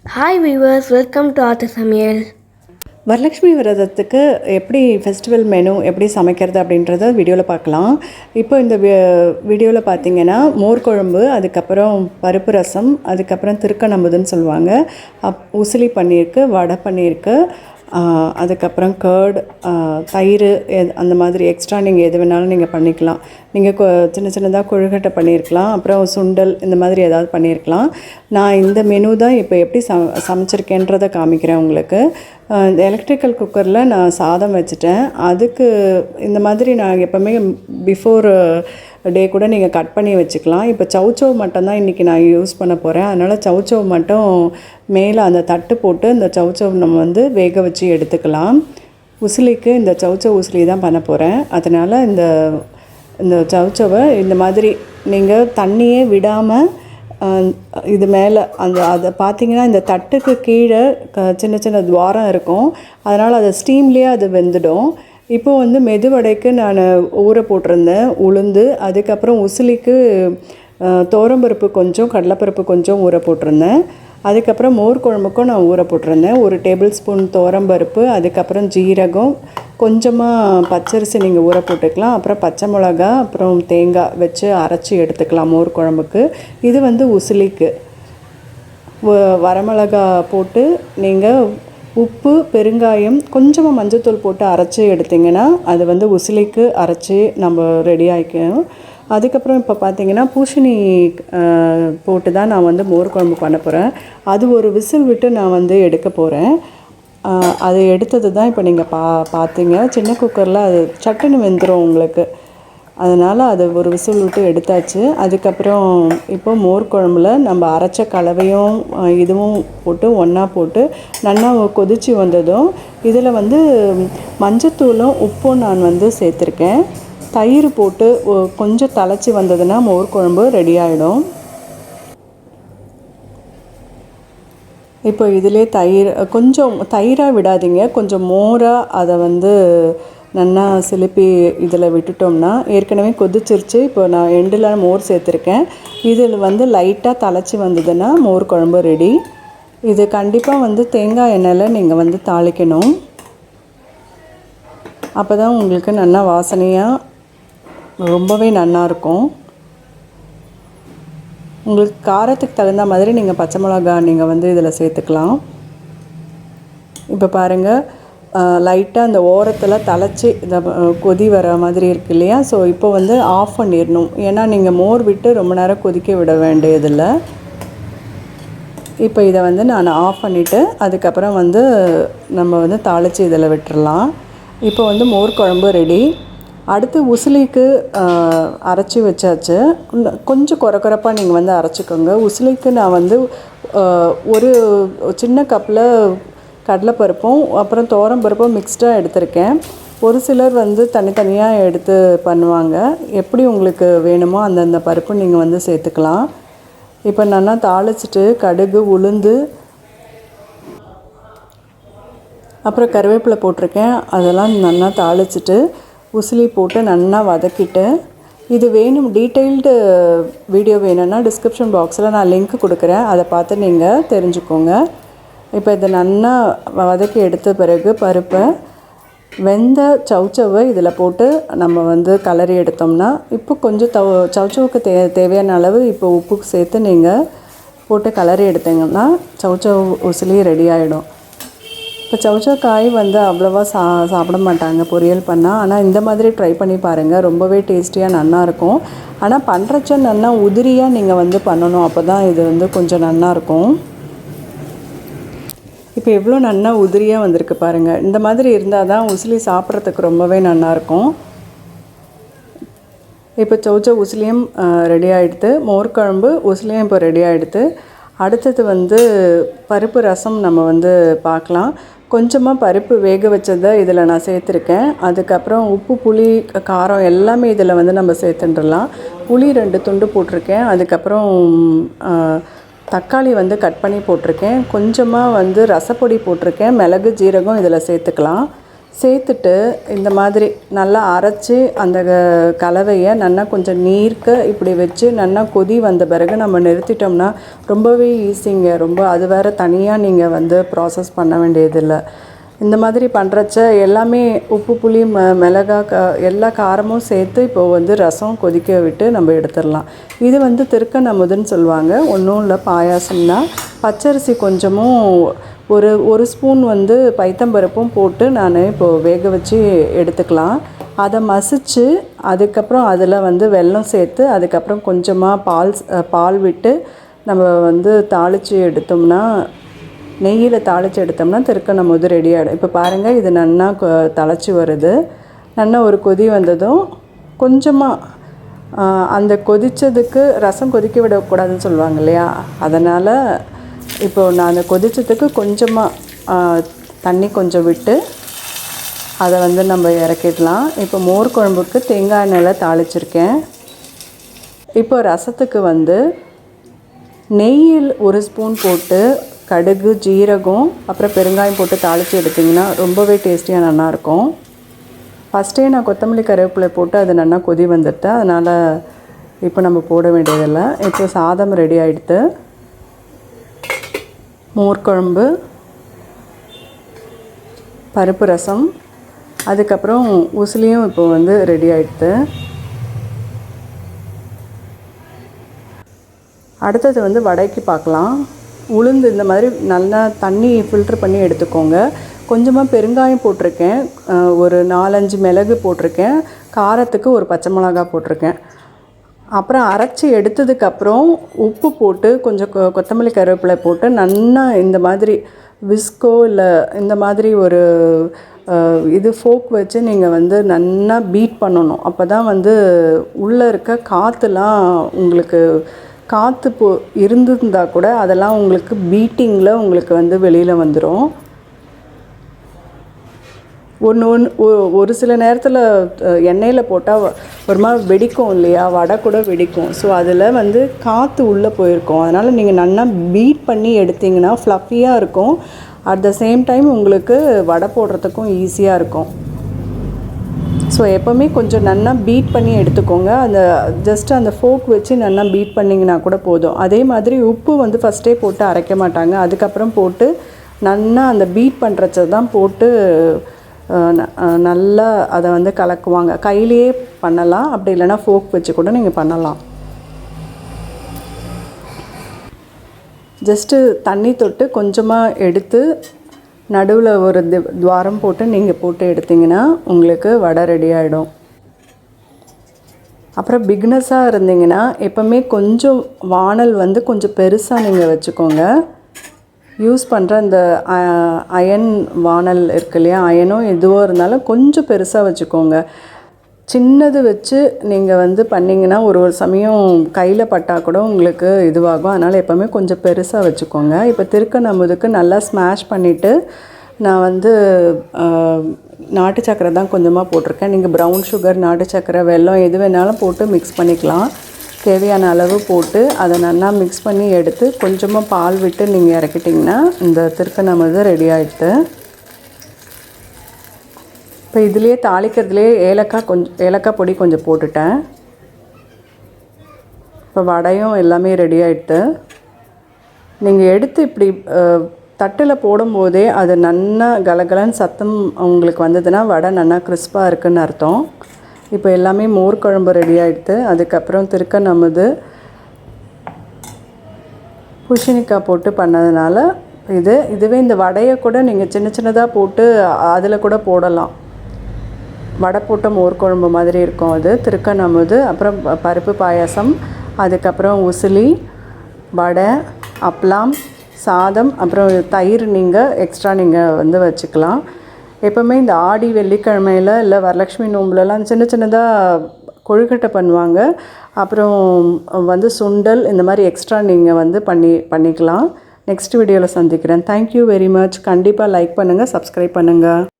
Hi viewers, welcome to aathusamayal. Varalakshmi விரதத்துக்கு எப்படி festival menu எப்படி சமைக்கிறது அப்படின்றத வீடியோவில் பார்க்கலாம். இப்போ இந்த வீடியோவில் பார்த்தீங்கன்னா மோர் குழம்பு, அதுக்கப்புறம் பருப்பு ரசம், அதுக்கப்புறம் திருக்கணம்புதுன்னு சொல்லுவாங்க, உசிலி பண்ணியிருக்கு, வடை பண்ணியிருக்கு, அதுக்கப்புறம் கர்டு, தயிர், அந்த மாதிரி எக்ஸ்ட்ரா நீங்கள் எது வேணாலும் நீங்கள் பண்ணிக்கலாம். நீங்கள் சின்ன சின்னதாக கொழுக்கட்டை பண்ணியிருக்கலாம், அப்புறம் சுண்டல் இந்த மாதிரி ஏதாவது பண்ணியிருக்கலாம். நான் இந்த மெனு தான் இப்போ எப்படி சமைச்சிருக்கேன்றதை காமிக்கிறேன் உங்களுக்கு. இந்த எலக்ட்ரிக்கல் குக்கரில் நான் சாதம் வச்சுட்டேன். அதுக்கு இந்த மாதிரி நான் எப்போவுமே பிஃபோர் டே கூட நீங்கள் கட் பண்ணி வச்சுக்கலாம். இப்போ சவுச்சவ் மட்டும்தான் இன்றைக்கி நான் யூஸ் பண்ண போகிறேன். அதனால் சவுச்சவ் மட்டும் மேலே அந்த தட்டு போட்டு இந்த சவுச்சவ் நம்ம வந்து வேக வச்சு எடுத்துக்கலாம். உசிலிக்கு இந்த சவுச்சவ் உசிலி தான் பண்ண போகிறேன். அதனால் இந்த சவுச்சவை இந்த மாதிரி நீங்கள் தண்ணியே விடாமல் இது மேலே அதை பார்த்தீங்கன்னா இந்த தட்டுக்கு கீழே சின்ன சின்ன துவாரம் இருக்கும். அதனால் அதை ஸ்டீம்லேயே அது வெந்துடும். இப்போது வந்து மெதுவடைக்கு நான் ஊற போட்டிருந்தேன் உளுந்து, அதுக்கப்புறம் உசிலிக்கு துவரம்பருப்பு கொஞ்சம், கடலைப்பருப்பு கொஞ்சம் ஊற போட்டிருந்தேன். அதுக்கப்புறம் மோர் குழம்புக்கும் நான் ஊற போட்டிருந்தேன். 1 டேபிள் ஸ்பூன் துவரம்பருப்பு, அதுக்கப்புறம் ஜீரகம், கொஞ்சமாக பச்சரிசி நீங்கள் ஊற போட்டுக்கலாம், அப்புறம் பச்சை மிளகா, அப்புறம் தேங்காய் வச்சு அரைச்சி எடுத்துக்கலாம் மோர் குழம்புக்கு. இது வந்து உசிலிக்கு. வரமிளகா போட்டு நீங்கள் உப்பு, பெருங்காயம், கொஞ்சமாக மஞ்சத்தூள் போட்டு அரைச்சி எடுத்திங்கன்னா அது வந்து உசிலிக்கு அரைச்சி நம்ம ரெடி ஆகிக்கணும். அதுக்கப்புறம் இப்போ பார்த்திங்கன்னா பூசணி போட்டு தான் நான் வந்து மோர் குழம்பு பண்ண போகிறேன். அது ஒரு விசில் விட்டு நான் வந்து எடுக்க போகிறேன். அது எடுத்தது தான் இப்போ நீங்கள் பார்த்தீங்க. சின்ன குக்கரில் அது சட்டுன்னு வெந்துடும் உங்களுக்கு. அதனால் அது ஒரு விசில் விட்டு எடுத்தாச்சு. அதுக்கப்புறம் இப்போ மோர் குழம்புல நம்ம அரைச்ச கலவையும் இதுவும் போட்டு ஒன்றா போட்டு நல்லா கொதித்து வந்ததும் இதில் வந்து மஞ்சத்தூளும் உப்பும் நான் வந்து சேர்த்துருக்கேன். தயிர் போட்டு கொஞ்சம் தளச்சி வந்ததுன்னா மோர் குழம்பு ரெடி ஆகிடும். இப்போ இதிலே கொஞ்சம் தயிராக விடாதீங்க, கொஞ்சம் மோராக அதை வந்து நல்லா சிலுப்பி இதில் விட்டுட்டோம்னா, ஏற்கனவே கொதிச்சிருச்சு. இப்போ நான் எண்டில் மோர் சேர்த்துருக்கேன். இதில் வந்து லைட்டாக தளச்சி வந்ததுன்னா மோர் குழம்பு ரெடி. இது கண்டிப்பாக வந்து தேங்காய் எண்ணெயில் நீங்கள் வந்து தாளிக்கணும். அப்போ தான் உங்களுக்கு நல்லா வாசனையாக ரொம்பவே நல்லாயிருக்கும். உங்களுக்கு காரத்துக்கு தகுந்த மாதிரி நீங்கள் பச்சை மிளகா நீங்கள் வந்து இதில் சேர்த்துக்கலாம். இப்போ பாருங்கள், லைட்டாக அந்த ஓரத்தில் தளச்சி இந்த கொதி வர மாதிரி இருக்குது இல்லையா? ஸோ இப்போ வந்து ஆஃப் பண்ணிடணும். ஏன்னா நீங்கள் மோர் விட்டு ரொம்ப நேரம் கொதிக்க விட வேண்டியதில்லை. இப்போ இதை வந்து நான் ஆஃப் பண்ணிவிட்டு அதுக்கப்புறம் வந்து நம்ம வந்து தாளித்து இதில் விட்டுடலாம். இப்போ வந்து மோர் குழம்பு ரெடி. அடுத்து உசிலிக்கு அரைச்சி வச்சாச்சு. கொஞ்சம் குறப்பாக நீங்கள் வந்து அரைச்சிக்கோங்க. உசிலிக்கு நான் வந்து ஒரு சின்ன கப்பில் கடலைப்பருப்பும் அப்புறம் துவரம்பருப்பும் மிக்ஸ்டாக எடுத்திருக்கேன். ஒரு சிலர் வந்து தனித்தனியாக எடுத்து பண்ணுவாங்க. எப்படி உங்களுக்கு வேணுமோ அந்தந்த பருப்பு நீங்கள் வந்து சேர்த்துக்கலாம். இப்போ நல்லா தாளிச்சிட்டு கடுகு, உளுந்து, அப்புறம் கருவேப்பிலை போட்டிருக்கேன். அதெல்லாம் நல்லா தாளிச்சிட்டு உசிலி போட்டு நல்லா வதக்கிட்டு, இது வேணும் டீட்டெயில்டு வீடியோ வேணும்னா டிஸ்கிரிப்ஷன் பாக்ஸில் நான் லிங்க் கொடுக்குறேன், அதை பார்த்து நீங்கள் தெரிஞ்சுக்கோங்க. இப்போ இதை நல்லா வதக்கி எடுத்த பிறகு பருப்பை வெந்த சவுச்சவை இதில் போட்டு நம்ம வந்து கலரி எடுத்தோம்னா, இப்போ கொஞ்சம் சவுச்சவுக்கு தேவையான அளவு இப்போ உப்பு சேர்த்து நீங்கள் போட்டு கலரி எடுத்தீங்கன்னா சவுச்சவ் உசிலி ரெடி ஆகிடும். இப்போ சவுச்சவ் காய் வந்து அவ்வளோவா சாப்பிட மாட்டாங்க பொரியல் பண்ணால். ஆனால் இந்த மாதிரி ட்ரை பண்ணி பாருங்கள், ரொம்பவே டேஸ்டியாக நல்லாயிருக்கும். ஆனால் பண்ணுறச்ச நல்லா உதிரியாக நீங்கள் வந்து பண்ணணும், அப்போ தான் இது வந்து கொஞ்சம் நல்லாயிருக்கும். இப்போ எவ்வளோ நல்லா உதிரியாக வந்திருக்கு பாருங்கள். இந்த மாதிரி இருந்தால் தான் உசிலி சாப்பிட்றதுக்கு ரொம்பவே நல்லாயிருக்கும். இப்போ சவுச்சவ் உசிலியும் ரெடி ஆகிடுது. மோர் குழம்பு உசிலியும் இப்போ ரெடி ஆகிடுது. அடுத்தது வந்து பருப்பு ரசம் நம்ம வந்து பார்க்கலாம். கொஞ்சமாக பருப்பு வேக வச்சதை இதில் நான் சேர்த்துருக்கேன். அதுக்கப்புறம் உப்பு, புளி, காரம் எல்லாமே இதில் வந்து நம்ம சேர்த்துட்டுலாம். புளி 2 துண்டு போட்டிருக்கேன். அதுக்கப்புறம் தக்காளி வந்து கட் பண்ணி போட்டிருக்கேன். கொஞ்சமாக வந்து ரசப்பொடி போட்டிருக்கேன். மிளகு, ஜீரகம் இதில் சேர்த்துக்கலாம். சேர்த்துட்டு இந்த மாதிரி நல்லா அரைச்சி அந்த கலவையை நல்லா கொஞ்சம் நீர்க்க இப்படி வச்சு நல்லா கொதி வந்த பிறகு நம்ம நிறுத்திட்டோம்னா ரொம்பவே ஈஸிங்க. ரொம்ப அது வேறு தனியாக நீங்கள் வந்து ப்ராசஸ் பண்ண வேண்டியதில்லை. இந்த மாதிரி பண்ணுறச்ச எல்லாமே உப்பு புளி மிளகாய் எல்லா காரமும் சேர்த்து இப்போது வந்து ரசம் கொதிக்க விட்டு நம்ம எடுத்துடலாம். இது வந்து திருக்கணமுதுன்னு சொல்லுவாங்க. ஒன்றும் இல்லை, பாயாசம்னா பச்சரிசி கொஞ்சமும் ஒரு ஸ்பூன் வந்து பைத்தம்பருப்பும் போட்டு நான் இப்போது வேக வச்சு எடுத்துக்கலாம். அதை மசித்து அதுக்கப்புறம் அதில் வந்து வெல்லம் சேர்த்து அதுக்கப்புறம் கொஞ்சமாக பால் விட்டு நம்ம வந்து தாளித்து எடுத்தோம்னா, நெய்யில் தாளித்து எடுத்தோம்னா திருக்கணமுது ரெடி ஆகிடும். இப்போ பாருங்கள், இது நல்லா தழைச்சி வருது. நல்லா ஒரு கொதி வந்ததும் கொஞ்சமாக அந்த கொதித்ததுக்கு ரசம் கொதிக்க விடக்கூடாதுன்னு சொல்லுவாங்க இல்லையா, அதனால் இப்போது நான் அந்த கொதித்ததுக்கு கொஞ்சமாக தண்ணி கொஞ்சம் விட்டு அதை வந்து நம்ம இறக்கிடலாம். இப்போ மோர் குழம்புக்கு தேங்காய் எண்ணெயில் தாளிச்சிருக்கேன். இப்போ ரசத்துக்கு வந்து நெய்யில் ஒரு ஸ்பூன் போட்டு கடுகு ஜீரகம் அப்புறம் பெருங்காயம் போட்டு தாளித்து எடுத்திங்கன்னா ரொம்பவே டேஸ்டியாக நல்லாயிருக்கும். ஃபஸ்ட்டே நான் கொத்தமல்லி கருவேப்பிலை போட்டு அது நல்லா கொதி வந்துட்டேன், அதனால் இப்போ நம்ம போட வேண்டியதில்லை. இப்போ சாதம் ரெடி ஆகிடுது. மோர் குழம்பு, பருப்பு ரசம், அதுக்கப்புறம் உசிலியும் இப்போ வந்து ரெடி ஆகிடுது. அடுத்தது வந்து வடைக்கு பார்க்கலாம். உளுந்து இந்த மாதிரி நல்லா தண்ணி ஃபில்ட்ரு பண்ணி எடுத்துக்கோங்க. கொஞ்சமாக பெருங்காயம் போட்டிருக்கேன், ஒரு 4-5 மிளகு போட்டிருக்கேன், காரத்துக்கு ஒரு பச்சை மிளகா போட்டிருக்கேன். அப்புறம் அரைச்சி எடுத்ததுக்கப்புறம் உப்பு போட்டு கொஞ்சம் கொத்தமல்லி கருவேப்பிலை போட்டு நல்லா இந்த மாதிரி விஸ்கோ இல்லை இந்த மாதிரி ஒரு இது ஃபோக் வச்சு நீங்கள் வந்து நல்லா பீட் பண்ணணும். அப்போ தான் வந்து உள்ளே இருக்க காற்றுலாம் உங்களுக்கு காற்று இருந்திருந்தால் கூட அதெல்லாம் உங்களுக்கு பீட்டிங்கில் உங்களுக்கு வந்து வெளியில் வந்துடும். ஒரு சில நேரத்தில் எண்ணெயில் போட்டால் ஒரு மாதிரி வெடிக்கும் இல்லையா, வடை கூட வெடிக்கும். ஸோ அதில் வந்து காற்று உள்ளே போயிருக்கும். அதனால் நீங்கள் நல்லா பீட் பண்ணி எடுத்திங்கன்னா ஃப்ளஃபியாக இருக்கும். அட் த சேம் டைம் உங்களுக்கு வடை போடுறதுக்கும் ஈஸியாக இருக்கும். ஸோ எப்போவுமே கொஞ்சம் நல்லா பீட் பண்ணி எடுத்துக்கோங்க. அந்த ஜஸ்ட்டு அந்த ஃபோக் வச்சு நல்லா பீட் பண்ணிங்கன்னா கூட போதும். அதே மாதிரி உப்பு வந்து ஃபஸ்ட்டே போட்டு அரைக்க மாட்டாங்க, அதுக்கப்புறம் போட்டு நல்லா அந்த பீட் பண்ணுறச்ச தான் போட்டு நல்லா அதை வந்து கலக்குவாங்க. கையிலேயே பண்ணலாம், அப்படி இல்லைனா ஃபோக் வச்சு கூட நீங்கள் பண்ணலாம். ஜஸ்ட்டு தண்ணி தொட்டு கொஞ்சமாக எடுத்து நடுவில் ஒரு துவாரம் போட்டு நீங்கள் போட்டு எடுத்திங்கன்னா உங்களுக்கு வடை ரெடி ஆகிடும். அப்புறம் பிக்னஸாக இருந்தீங்கன்னா எப்போவுமே கொஞ்சம் வானல் வந்து கொஞ்சம் பெருசாக நீங்கள் வச்சுக்கோங்க. யூஸ் பண்ணுற அந்த அயன் வானல் இருக்கு இல்லையா, அயனோ எதுவோ இருந்தாலும் கொஞ்சம் பெருசாக வச்சுக்கோங்க. சின்னது வச்சு நீங்கள் வந்து பண்ணிங்கன்னா ஒரு சமயம் கையில் பட்டால் கூட உங்களுக்கு இதுவாகும். அதனால் எப்போவுமே கொஞ்சம் பெருசாக வச்சுக்கோங்க. இப்போ திருக்கணமுதுக்கு நல்லா ஸ்மாஷ் பண்ணிவிட்டு நான் வந்து நாட்டு சக்கரை தான் கொஞ்சமாக போட்டிருக்கேன். நீங்கள் ப்ரௌன் சுகர், நாட்டு சக்கரை, வெல்லம் எது வேணாலும் போட்டு மிக்ஸ் பண்ணிக்கலாம். தேவையான அளவு போட்டு அதை நல்லா மிக்ஸ் பண்ணி எடுத்து கொஞ்சமாக பால் விட்டு நீங்கள் இறக்கிட்டிங்கன்னா இந்த திருக்கணமுது ரெடி ஆகிடுது. இப்போ இதுலேயே தாளிக்கிறதுலேயே ஏலக்காய் பொடி கொஞ்சம் போட்டுட்டேன். இப்போ வடையும் எல்லாமே ரெடி ஆகிடுது. நீங்கள் எடுத்து இப்படி தட்டில் போடும்போதே அது நல்லா கலகலன்னு சத்தம் உங்களுக்கு வந்ததுன்னா வடை நல்லா கிறிஸ்பாக இருக்குதுன்னு அர்த்தம். இப்போ எல்லாமே மோர் குழம்பு ரெடி ஆகிடுது. அதுக்கப்புறம் திருக்கணமுது பூசணிக்காய் போட்டு பண்ணதுனால இதுவே இந்த வடையை கூட நீங்கள் சின்ன சின்னதாக போட்டு அதில் கூட போடலாம். வடை போட்ட மோர் குழம்பு மாதிரி இருக்கும் அது திருக்கணமுது. அப்புறம் பருப்பு பாயாசம், அதுக்கப்புறம் உசிலி, வடை, அப்பளம், சாதம், அப்புறம் தயிர் நீங்கள் எக்ஸ்ட்ரா நீங்கள் வந்து வச்சுக்கலாம். எப்போவுமே இந்த ஆடி வெள்ளிக்கிழமையில் இல்லை வரலட்சுமி நோம்புலலாம் சின்ன சின்னதாக கொழுக்கட்டை பண்ணுவாங்க. அப்புறம் வந்து சுண்டல் இந்த மாதிரி எக்ஸ்ட்ரா நீங்கள் வந்து பண்ணிக்கலாம். நெக்ஸ்ட் வீடியோவில் சந்திக்கிறேன். Thank you very much. கண்டிப்பாக லைக் பண்ணுங்கள், சப்ஸ்கிரைப் பண்ணுங்கள்.